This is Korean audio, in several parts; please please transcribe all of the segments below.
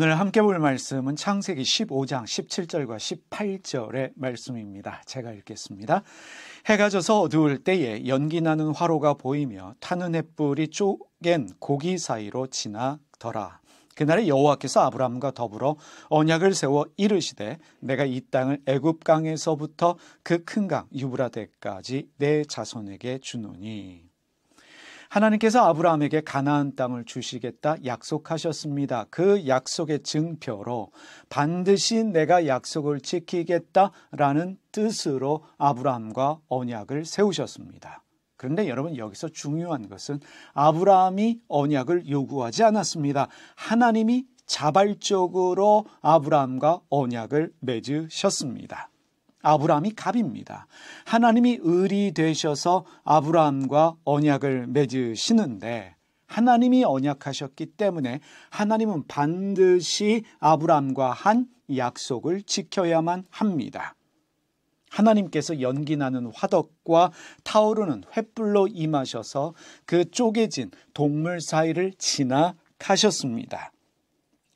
오늘 함께 볼 말씀은 창세기 15장 17절과 18절의 말씀입니다. 제가 읽겠습니다. 해가 져서 어두울 때에 연기나는 화로가 보이며 타는 횃불이 쪼갠 고기 사이로 지나더라. 그날에 여호와께서 아브라함과 더불어 언약을 세워 이르시되 내가 이 땅을 애굽 강에서부터 그 큰 강 유브라데까지 내 자손에게 주노니. 하나님께서 아브라함에게 가나안 땅을 주시겠다 약속하셨습니다. 그 약속의 증표로 반드시 내가 약속을 지키겠다라는 뜻으로 아브라함과 언약을 세우셨습니다. 그런데 여러분, 여기서 중요한 것은 아브라함이 언약을 요구하지 않았습니다. 하나님이 자발적으로 아브라함과 언약을 맺으셨습니다. 아브라함이 갑입니다. 하나님이 을이 되셔서 아브라함과 언약을 맺으시는데, 하나님이 언약하셨기 때문에 하나님은 반드시 아브라함과 한 약속을 지켜야만 합니다. 하나님께서 연기나는 화덕과 타오르는 횃불로 임하셔서 그 쪼개진 동물 사이를 지나가셨습니다.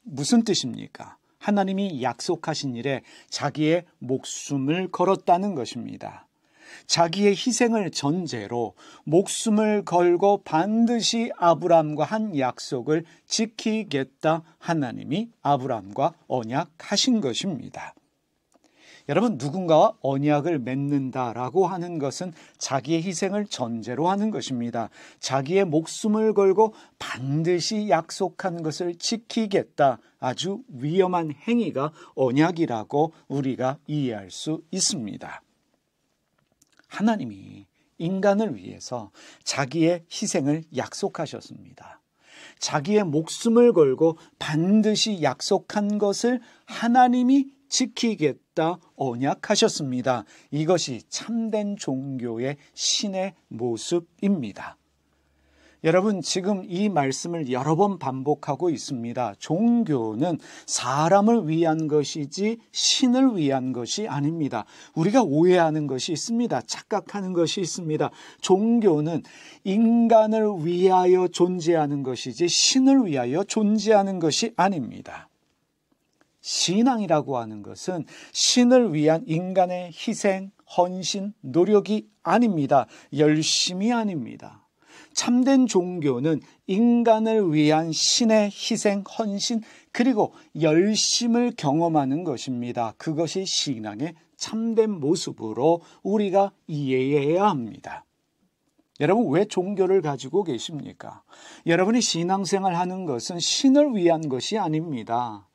무슨 뜻입니까? 하나님이 약속하신 일에 자기의 목숨을 걸었다는 것입니다. 자기의 희생을 전제로 목숨을 걸고 반드시 아브라함과 한 약속을 지키겠다 하나님이 아브라함과 언약하신 것입니다. 여러분, 누군가와 언약을 맺는다라고 하는 것은 자기의 희생을 전제로 하는 것입니다. 자기의 목숨을 걸고 반드시 약속한 것을 지키겠다. 아주 위험한 행위가 언약이라고 우리가 이해할 수 있습니다. 하나님이 인간을 위해서 자기의 희생을 약속하셨습니다. 자기의 목숨을 걸고 반드시 약속한 것을 하나님이 지키겠다 언약하셨습니다. 이것이 참된 종교의 신의 모습입니다. 여러분, 지금 이 말씀을 여러 번 반복하고 있습니다. 종교는 사람을 위한 것이지 신을 위한 것이 아닙니다. 우리가 오해하는 것이 있습니다. 착각하는 것이 있습니다. 종교는 인간을 위하여 존재하는 것이지 신을 위하여 존재하는 것이 아닙니다. 신앙이라고 하는 것은 신을 위한 인간의 희생, 헌신, 노력이 아닙니다. 열심이 아닙니다. 참된 종교는 인간을 위한 신의 희생, 헌신, 그리고 열심을 경험하는 것입니다. 그것이 신앙의 참된 모습으로 우리가 이해해야 합니다. 여러분, 왜 종교를 가지고 계십니까? 여러분이 신앙생활 하는 것은 신을 위한 것이 아닙니다.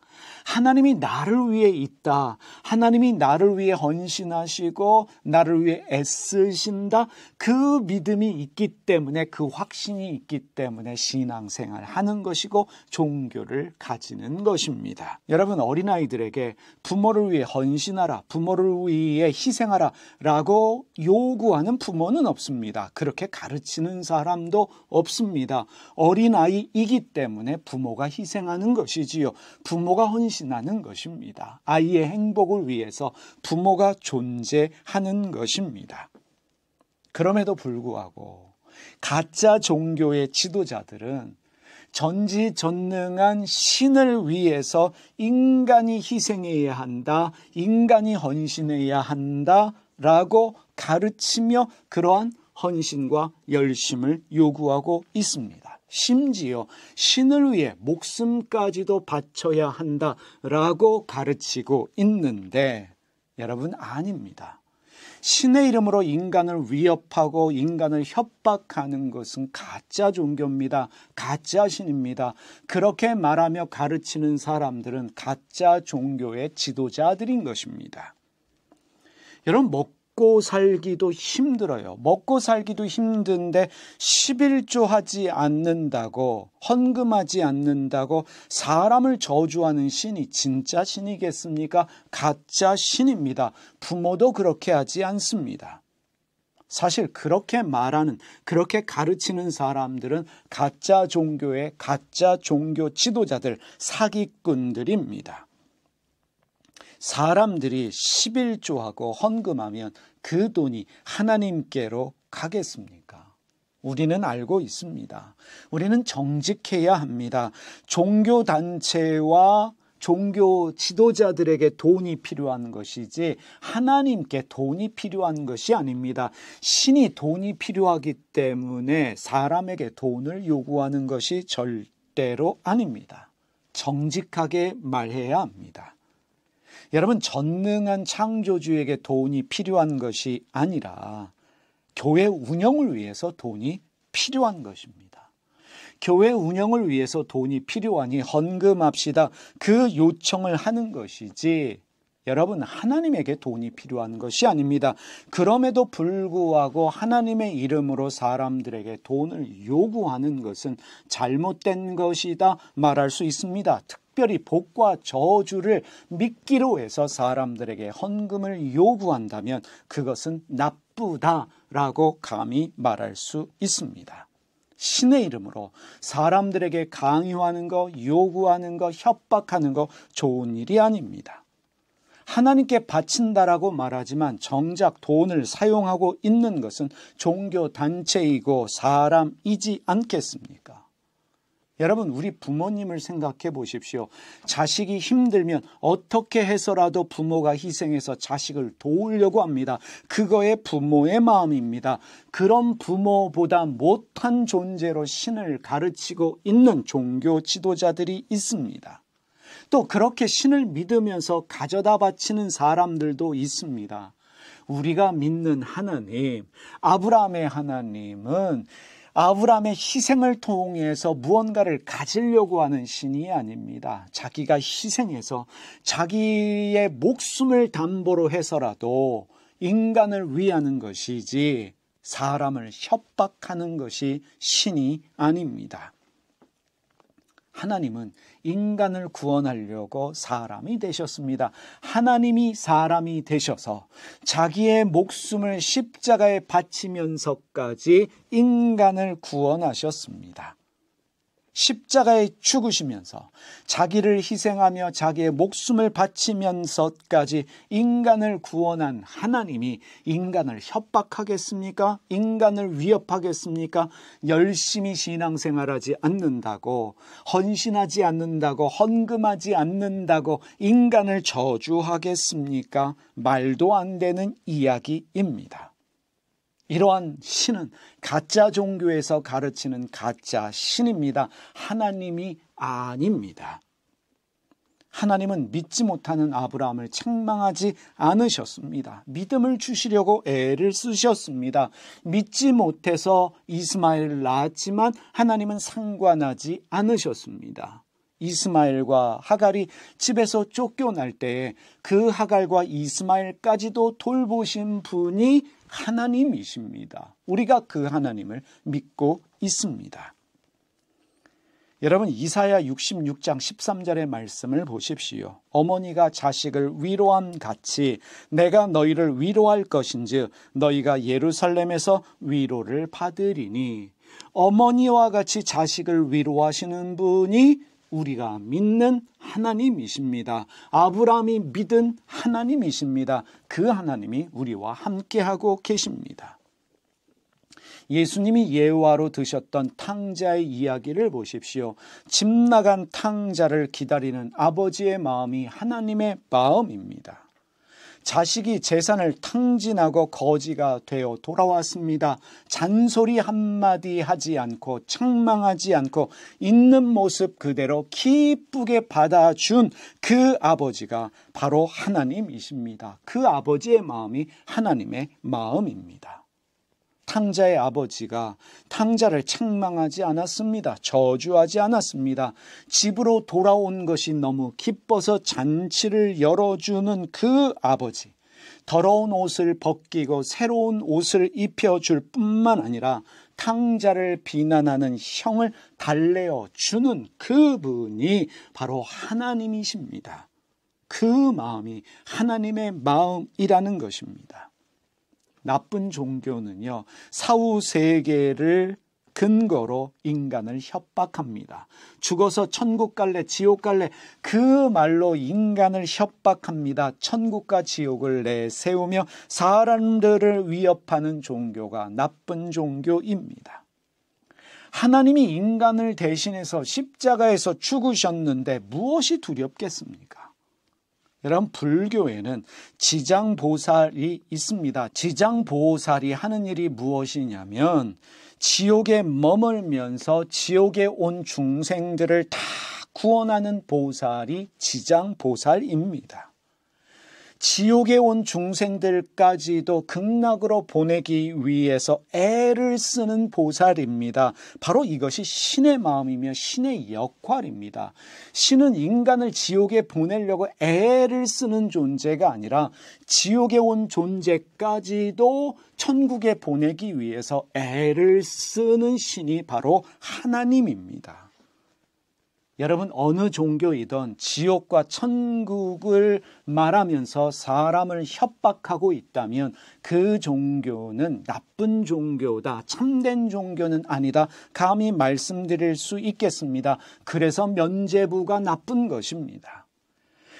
하나님이 나를 위해 있다. 하나님이 나를 위해 헌신하시고 나를 위해 애쓰신다. 그 믿음이 있기 때문에, 그 확신이 있기 때문에 신앙생활 하는 것이고 종교를 가지는 것입니다. 여러분, 어린아이들에게 부모를 위해 헌신하라, 부모를 위해 희생하라 라고 요구하는 부모는 없습니다. 그렇게 가르치는 사람도 없습니다. 어린아이이기 때문에 부모가 희생하는 것이지요. 부모가 헌신하는 것입니다. 아이의 행복을 위해서 부모가 존재하는 것입니다. 그럼에도 불구하고 가짜 종교의 지도자들은 전지전능한 신을 위해서 인간이 희생해야 한다, 인간이 헌신해야 한다라고 가르치며 그러한 헌신과 열심을 요구하고 있습니다. 심지어 신을 위해 목숨까지도 바쳐야 한다라고 가르치고 있는데, 여러분, 아닙니다. 신의 이름으로 인간을 위협하고 인간을 협박하는 것은 가짜 종교입니다. 가짜 신입니다. 그렇게 말하며 가르치는 사람들은 가짜 종교의 지도자들인 것입니다. 여러분, 먹고 살기도 힘들어요. 먹고 살기도 힘든데 11조 하지 않는다고, 헌금하지 않는다고 사람을 저주하는 신이 진짜 신이겠습니까? 가짜 신입니다. 부모도 그렇게 하지 않습니다. 사실 그렇게 말하는, 그렇게 가르치는 사람들은 가짜 종교의 가짜 종교 지도자들, 사기꾼들입니다. 사람들이 11조하고 헌금하면 그 돈이 하나님께로 가겠습니까? 우리는 알고 있습니다. 우리는 정직해야 합니다. 종교단체와 종교 지도자들에게 돈이 필요한 것이지 하나님께 돈이 필요한 것이 아닙니다. 신이 돈이 필요하기 때문에 사람에게 돈을 요구하는 것이 절대로 아닙니다. 정직하게 말해야 합니다. 여러분, 전능한 창조주에게 돈이 필요한 것이 아니라 교회 운영을 위해서 돈이 필요한 것입니다. 교회 운영을 위해서 돈이 필요하니 헌금합시다. 그 요청을 하는 것이지 여러분, 하나님에게 돈이 필요한 것이 아닙니다. 그럼에도 불구하고 하나님의 이름으로 사람들에게 돈을 요구하는 것은 잘못된 것이다 말할 수 있습니다. 특별히 복과 저주를 믿기로 해서 사람들에게 헌금을 요구한다면 그것은 나쁘다라고 감히 말할 수 있습니다. 신의 이름으로 사람들에게 강요하는 것, 요구하는 것, 협박하는 것 좋은 일이 아닙니다. 하나님께 바친다라고 말하지만 정작 돈을 사용하고 있는 것은 종교 단체이고 사람이지 않겠습니까? 여러분, 우리 부모님을 생각해 보십시오. 자식이 힘들면 어떻게 해서라도 부모가 희생해서 자식을 도우려고 합니다. 그거에 부모의 마음입니다. 그런 부모보다 못한 존재로 신을 가르치고 있는 종교 지도자들이 있습니다. 또 그렇게 신을 믿으면서 가져다 바치는 사람들도 있습니다. 우리가 믿는 하나님, 아브라함의 하나님은 아브라함의 희생을 통해서 무언가를 가지려고 하는 신이 아닙니다. 자기가 희생해서 자기의 목숨을 담보로 해서라도 인간을 위하는 것이지 사람을 협박하는 것이 신이 아닙니다. 하나님은 인간을 구원하려고 사람이 되셨습니다. 하나님이 사람이 되셔서 자기의 목숨을 십자가에 바치면서까지 인간을 구원하셨습니다. 십자가에 죽으시면서 자기를 희생하며 자기의 목숨을 바치면서까지 인간을 구원한 하나님이 인간을 협박하겠습니까? 인간을 위협하겠습니까? 열심히 신앙생활하지 않는다고, 헌신하지 않는다고, 헌금하지 않는다고 인간을 저주하겠습니까? 말도 안 되는 이야기입니다. 이러한 신은 가짜 종교에서 가르치는 가짜 신입니다. 하나님이 아닙니다. 하나님은 믿지 못하는 아브라함을 책망하지 않으셨습니다. 믿음을 주시려고 애를 쓰셨습니다. 믿지 못해서 이스마엘을 낳았지만 하나님은 상관하지 않으셨습니다. 이스마엘과 하갈이 집에서 쫓겨날 때에 그 하갈과 이스마엘까지도 돌보신 분이 하나님이십니다. 우리가 그 하나님을 믿고 있습니다. 여러분, 이사야 66장 13절의 말씀을 보십시오. 어머니가 자식을 위로함 같이 내가 너희를 위로할 것인즉 너희가 예루살렘에서 위로를 받으리니, 어머니와 같이 자식을 위로하시는 분이 우리가 믿는 하나님이십니다. 아브라함이 믿은 하나님이십니다. 그 하나님이 우리와 함께하고 계십니다. 예수님이 예화로 드셨던 탕자의 이야기를 보십시오. 집 나간 탕자를 기다리는 아버지의 마음이 하나님의 마음입니다. 자식이 재산을 탕진하고 거지가 되어 돌아왔습니다. 잔소리 한마디 하지 않고 책망하지 않고 있는 모습 그대로 기쁘게 받아준 그 아버지가 바로 하나님이십니다. 그 아버지의 마음이 하나님의 마음입니다. 탕자의 아버지가 탕자를 책망하지 않았습니다. 저주하지 않았습니다. 집으로 돌아온 것이 너무 기뻐서 잔치를 열어주는 그 아버지, 더러운 옷을 벗기고 새로운 옷을 입혀줄 뿐만 아니라 탕자를 비난하는 형을 달래어 주는 그분이 바로 하나님이십니다. 그 마음이 하나님의 마음이라는 것입니다. 나쁜 종교는요, 사후 세계를 근거로 인간을 협박합니다. 죽어서 천국 갈래, 지옥 갈래, 그 말로 인간을 협박합니다. 천국과 지옥을 내세우며 사람들을 위협하는 종교가 나쁜 종교입니다. 하나님이 인간을 대신해서 십자가에서 죽으셨는데 무엇이 두렵겠습니까? 여러분, 불교에는 지장보살이 있습니다. 지장보살이 하는 일이 무엇이냐면 지옥에 머물면서 지옥에 온 중생들을 다 구원하는 보살이 지장보살입니다. 지옥에 온 중생들까지도 극락으로 보내기 위해서 애를 쓰는 보살입니다. 바로 이것이 신의 마음이며 신의 역할입니다. 신은 인간을 지옥에 보내려고 애를 쓰는 존재가 아니라 지옥에 온 존재까지도 천국에 보내기 위해서 애를 쓰는 신이 바로 하나님입니다. 여러분, 어느 종교이든 지옥과 천국을 말하면서 사람을 협박하고 있다면 그 종교는 나쁜 종교다, 참된 종교는 아니다, 감히 말씀드릴 수 있겠습니다. 그래서 면죄부가 나쁜 것입니다.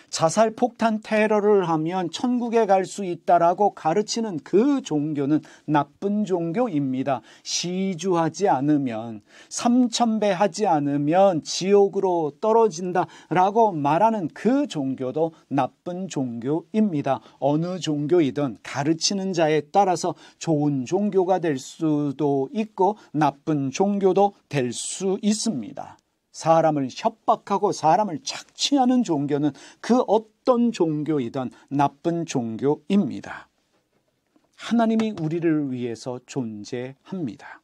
자살 폭탄 테러를 하면 천국에 갈 수 있다라고 가르치는 그 종교는 나쁜 종교입니다. 시주하지 않으면, 삼천배하지 않으면 지옥으로 떨어진다라고 말하는 그 종교도 나쁜 종교입니다. 어느 종교이든 가르치는 자에 따라서 좋은 종교가 될 수도 있고 나쁜 종교도 될 수 있습니다. 사람을 협박하고 사람을 착취하는 종교는 그 어떤 종교이든 나쁜 종교입니다. 하나님이 우리를 위해서 존재합니다.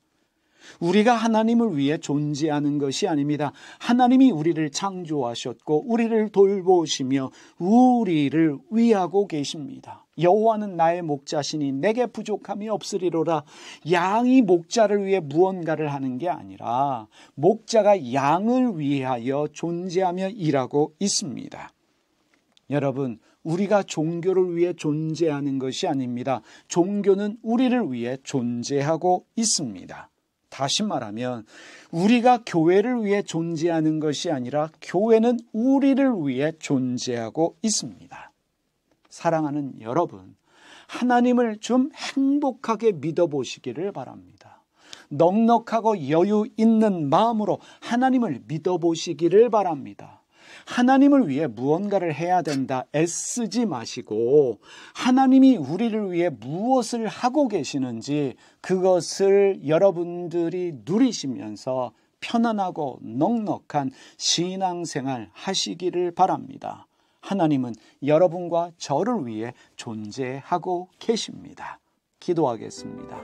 우리가 하나님을 위해 존재하는 것이 아닙니다. 하나님이 우리를 창조하셨고 우리를 돌보시며 우리를 위하고 계십니다. 여호와는 나의 목자시니 내게 부족함이 없으리로라. 양이 목자를 위해 무언가를 하는 게 아니라 목자가 양을 위하여 존재하며 일하고 있습니다. 여러분, 우리가 종교를 위해 존재하는 것이 아닙니다. 종교는 우리를 위해 존재하고 있습니다. 다시 말하면 우리가 교회를 위해 존재하는 것이 아니라 교회는 우리를 위해 존재하고 있습니다. 사랑하는 여러분, 하나님을 좀 행복하게 믿어보시기를 바랍니다. 넉넉하고 여유 있는 마음으로 하나님을 믿어보시기를 바랍니다. 하나님을 위해 무언가를 해야 된다 애쓰지 마시고 하나님이 우리를 위해 무엇을 하고 계시는지 그것을 여러분들이 누리시면서 편안하고 넉넉한 신앙생활 하시기를 바랍니다. 하나님은 여러분과 저를 위해 존재하고 계십니다. 기도하겠습니다.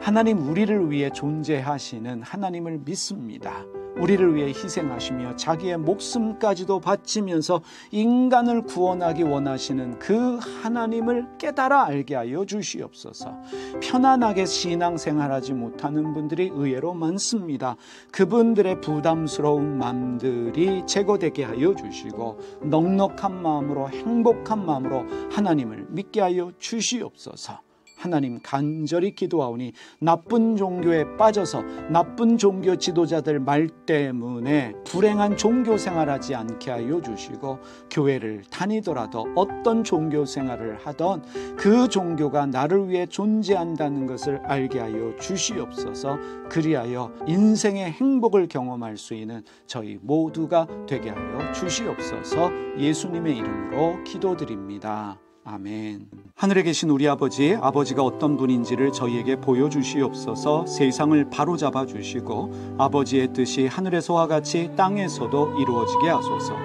하나님, 우리를 위해 존재하시는 하나님을 믿습니다. 우리를 위해 희생하시며 자기의 목숨까지도 바치면서 인간을 구원하기 원하시는 그 하나님을 깨달아 알게 하여 주시옵소서. 편안하게 신앙생활하지 못하는 분들이 의외로 많습니다. 그분들의 부담스러운 마음들이 제거되게 하여 주시고 넉넉한 마음으로 행복한 마음으로 하나님을 믿게 하여 주시옵소서. 하나님, 간절히 기도하오니 나쁜 종교에 빠져서 나쁜 종교 지도자들 말 때문에 불행한 종교 생활하지 않게 하여 주시고 교회를 다니더라도 어떤 종교 생활을 하던 그 종교가 나를 위해 존재한다는 것을 알게 하여 주시옵소서. 그리하여 인생의 행복을 경험할 수 있는 저희 모두가 되게 하여 주시옵소서. 예수님의 이름으로 기도드립니다. 아멘. 하늘에 계신 우리 아버지가 어떤 분인지를 저희에게 보여주시옵소서. 세상을 바로잡아 주시고 아버지의 뜻이 하늘에서와 같이 땅에서도 이루어지게 하소서.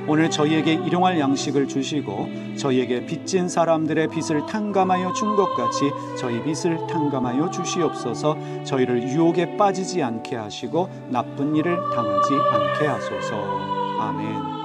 오늘 저희에게 일용할 양식을 주시고 저희에게 빚진 사람들의 빚을 탕감하여 준 것 같이 저희 빚을 탕감하여 주시옵소서. 저희를 유혹에 빠지지 않게 하시고 나쁜 일을 당하지 않게 하소서. 아멘.